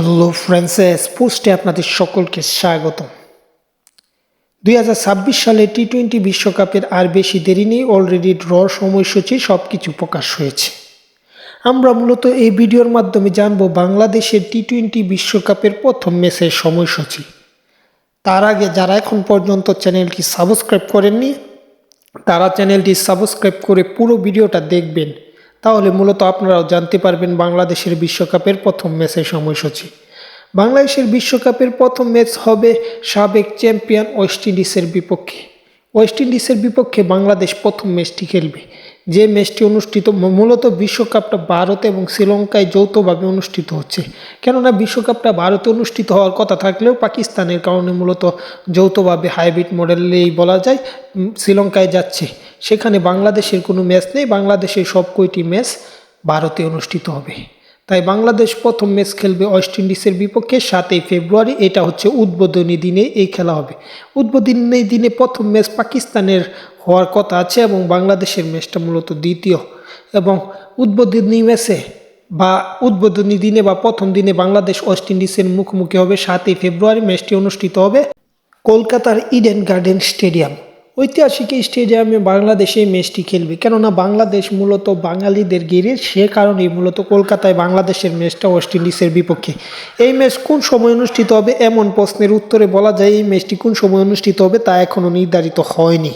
Hello friends, পোস্টে আপনাদের সকলকে স্বাগত। 2026 সালে টি-20 বিশ্বকাপের আর বেশি দেরি নেই, অলরেডি ড্র সময়সূচি সব কিছু প্রকাশ হয়েছে। আমরা মূলত এই ভিডিওর মাধ্যমে জানব বাংলাদেশের টি-20 বিশ্বকাপের প্রথম ম্যাচের সময়সূচি। তার আগে যারা এখন পর্যন্ত চ্যানেলটি সাবস্ক্রাইব করেননি তারা চ্যানেলটি সাবস্ক্রাইব করে পুরো ভিডিওটা দেখবেন, তাহলে মূলত আপনারাও জানতে পারবেন বাংলাদেশের বিশ্বকাপের প্রথম ম্যাচের সময়সূচি। বাংলাদেশের বিশ্বকাপের প্রথম ম্যাচ হবে সাবেক চ্যাম্পিয়ন ওয়েস্ট ইন্ডিজের বিপক্ষে। ওয়েস্ট ইন্ডিজের বিপক্ষে বাংলাদেশ প্রথম ম্যাচটি খেলবে, যে ম্যাচটি অনুষ্ঠিত মূলত বিশ্বকাপটা ভারত এবং শ্রীলঙ্কায় যৌথভাবে অনুষ্ঠিত হচ্ছে। কেননা বিশ্বকাপটা ভারতে অনুষ্ঠিত হওয়ার কথা থাকলেও পাকিস্তানের কারণে মূলত যৌথভাবে হাইব্রিড মডেলেই বলা যায় শ্রীলঙ্কায় যাচ্ছে। সেখানে বাংলাদেশের কোনো ম্যাচ নেই, বাংলাদেশের সব কয়টি ম্যাচ ভারতে অনুষ্ঠিত হবে। তাই বাংলাদেশ প্রথম ম্যাচ খেলবে ওয়েস্ট ইন্ডিজের বিপক্ষে 7ই ফেব্রুয়ারি। এটা হচ্ছে উদ্বোধনী দিনে এই খেলা হবে। উদ্বোধনী দিনে প্রথম ম্যাচ পাকিস্তানের হওয়ার কথা আছে এবং বাংলাদেশের ম্যাচটা মূলত দ্বিতীয়। এবং উদ্বোধনী ম্যাচে বা উদ্বোধনী দিনে বা প্রথম দিনে বাংলাদেশ ওয়েস্ট ইন্ডিজের মুখোমুখি হবে 7ই ফেব্রুয়ারি। ম্যাচটি অনুষ্ঠিত হবে কলকাতার ইডেন গার্ডেন স্টেডিয়াম। ঐতিহাসিক এই স্টেডিয়ামে বাংলাদেশ এই ম্যাচটি খেলবে, কেননা বাংলাদেশ মূলত বাঙালিদের ঘিরে, সে কারণেই মূলত কলকাতায় বাংলাদেশের ম্যাচটা ওয়েস্ট ইন্ডিজের বিপক্ষে। এই ম্যাচ কোন সময় অনুষ্ঠিত হবে এমন প্রশ্নের উত্তরে বলা যায় এই ম্যাচটি কোন সময় অনুষ্ঠিত হবে তা এখনও নির্ধারিত হয়নি।